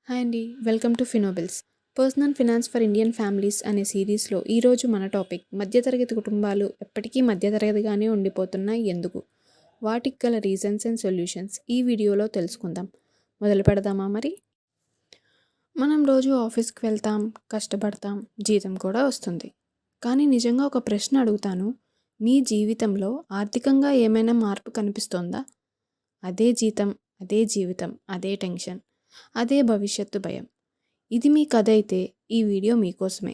Hi అండి, welcome to ఫినోబిల్స్. Personal finance for Indian families అనే సిరీస్లో ఈరోజు మన టాపిక్ మధ్యతరగతి కుటుంబాలు ఎప్పటికీ మధ్యతరగతిగానే ఉండిపోతున్నాయి ఎందుకు, వాటికి గల రీజన్స్ అండ్ సొల్యూషన్స్ ఈ వీడియోలో తెలుసుకుందాం. మొదలు పెడదామా మరి? మనం రోజు ఆఫీస్కి వెళ్తాం, కష్టపడతాం, జీతం కూడా వస్తుంది. కానీ నిజంగా ఒక ప్రశ్న అడుగుతాను, మీ జీవితంలో ఆర్థికంగా ఏమైనా మార్పు కనిపిస్తోందా? అదే జీతం, అదే జీవితం, అదే టెన్షన్, అదే భవిష్యత్తు భయం. ఇది మీ కథ అయితే ఈ వీడియో మీకోసమే.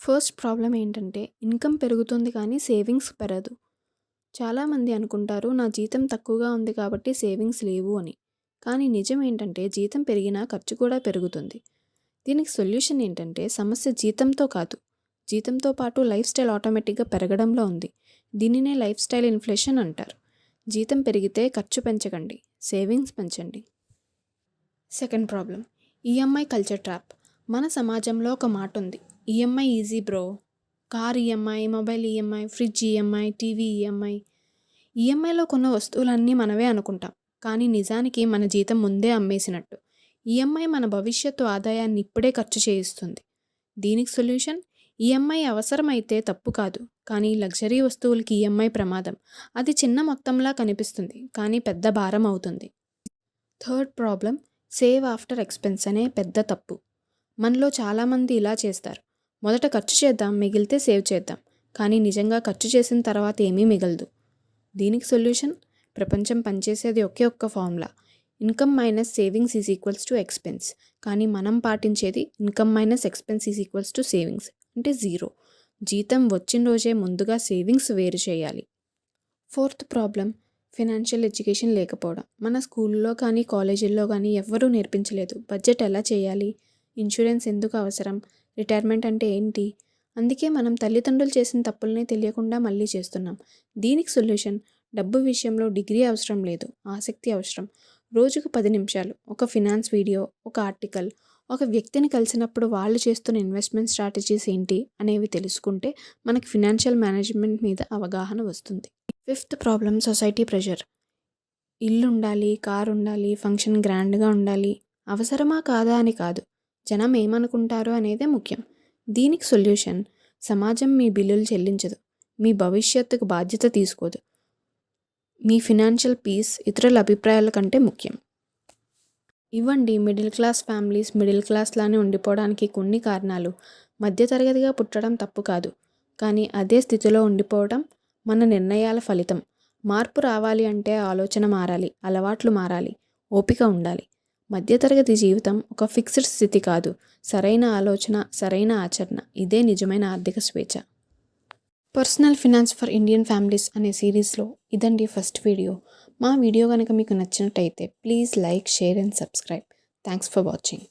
ఫస్ట్ ప్రాబ్లం ఏంటంటే ఇన్కమ్ పెరుగుతుంది కానీ సేవింగ్స్ పెరగదు. చాలామంది అనుకుంటారు నా జీతం తక్కువగా ఉంది కాబట్టి సేవింగ్స్ లేవు అని. కానీ నిజం ఏంటంటే జీతం పెరిగినా ఖర్చు కూడా పెరుగుతుంది. దీనికి సొల్యూషన్ ఏంటంటే సమస్య జీతంతో కాదు, జీతంతో పాటు లైఫ్ స్టైల్ ఆటోమేటిక్గా పెరగడంలో ఉంది. దీనినే లైఫ్ స్టైల్ ఇన్ఫ్లేషన్ అంటారు. జీతం పెరిగితే ఖర్చు పెంచకండి, సేవింగ్స్ పెంచండి. Second problem EMI culture trap. మన సమాజంలో ఒక మాట ఉంది, EMI easy bro. Car EMI, mobile EMI, fridge EMI, TV EMI. ఈఎంఐలో కొన్న వస్తువులన్నీ మనవే అనుకుంటాం, కానీ నిజానికి మన జీతం ముందే అమ్మేసినట్టు. ఈఎంఐ మన భవిష్యత్తు ఆదాయాన్ని ఇప్పుడే ఖర్చు చేయిస్తుంది. దీనికి సొల్యూషన్, ఈఎంఐ అవసరమైతే తప్పు కాదు, కానీ లగ్జరీ వస్తువులకి ఈఎంఐ ప్రమాదం. అది చిన్న మొత్తంలా కనిపిస్తుంది కానీ పెద్ద భారం అవుతుంది. Third problem save after expense అనే పెద్ద తప్పు. మనలో చాలామంది ఇలా చేస్తారు, మొదట ఖర్చు చేద్దాం, మిగిలితే సేవ్ చేద్దాం. కానీ నిజంగా ఖర్చు చేసిన తర్వాత ఏమీ మిగలదు. దీనికి సొల్యూషన్, ప్రపంచం పనిచేసేది ఒకే ఒక్క formula, income minus savings is equals to expense. కానీ మనం పాటించేది income minus expense is equals to savings, అంటే జీరో. జీతం వచ్చిన రోజే ముందుగా సేవింగ్స్ వేరు చేయాలి. ఫోర్త్ ప్రాబ్లం ఫినాన్షియల్ ఎడ్యుకేషన్ లేకపోవడం. మన స్కూల్లో కానీ కాలేజీల్లో కానీ ఎవ్వరూ నేర్పించలేదు బడ్జెట్ ఎలా చేయాలి, ఇన్సూరెన్స్ ఎందుకు అవసరం, రిటైర్మెంట్ అంటే ఏంటి. అందుకే మనం తల్లిదండ్రులు చేసిన తప్పుల్ని తెలియకుండా మళ్ళీ చేస్తున్నాం. దీనికి సొల్యూషన్, డబ్బు విషయంలో డిగ్రీ అవసరం లేదు, ఆసక్తి అవసరం. రోజుకు 10 నిమిషాలు ఒక ఫినాన్స్ వీడియో, ఒక ఆర్టికల్, ఒక వ్యక్తిని కలిసినప్పుడు వాళ్ళు చేస్తున్న ఇన్వెస్ట్మెంట్ స్ట్రాటజీస్ ఏంటి అనేవి తెలుసుకుంటే మనకి ఫినాన్షియల్ మేనేజ్మెంట్ మీద అవగాహన వస్తుంది. Fifth problem society pressure. ఇల్లు ఉండాలి, కారు ఉండాలి, ఫంక్షన్ గ్రాండ్గా ఉండాలి. అవసరమా కాదా అని కాదు, జనం ఏమనుకుంటారో అనేదే ముఖ్యం. దీనికి సొల్యూషన్, సమాజం మీ బిల్లులు చెల్లించదు, మీ భవిష్యత్తుకు బాధ్యత తీసుకోదు. మీ ఫినాన్షియల్ పీస్ ఇతరుల అభిప్రాయాల కంటే ముఖ్యం. ఇవ్వండి మిడిల్ క్లాస్ ఫ్యామిలీస్ మిడిల్ క్లాస్లానే ఉండిపోవడానికి కొన్ని కారణాలు. మధ్యతరగతిగా పుట్టడం తప్పు కాదు, కానీ అదే స్థితిలో ఉండిపోవడం మన నిర్ణయాల ఫలితం. మార్పు రావాలి అంటే ఆలోచన మారాలి, అలవాట్లు మారాలి, ఓపిక ఉండాలి. మధ్యతరగతి జీవితం ఒక ఫిక్స్డ్ స్థితి కాదు, సరైన ఆలోచన, సరైన ఆచరణ, ఇదే నిజమైన ఆర్థిక స్వేచ్ఛ. Personal finance for Indian families అనే సిరీస్లో ఇదండి ఫస్ట్ వీడియో. మా వీడియో కనుక మీకు నచ్చినట్టయితే please like, share and subscribe. Thanks for watching.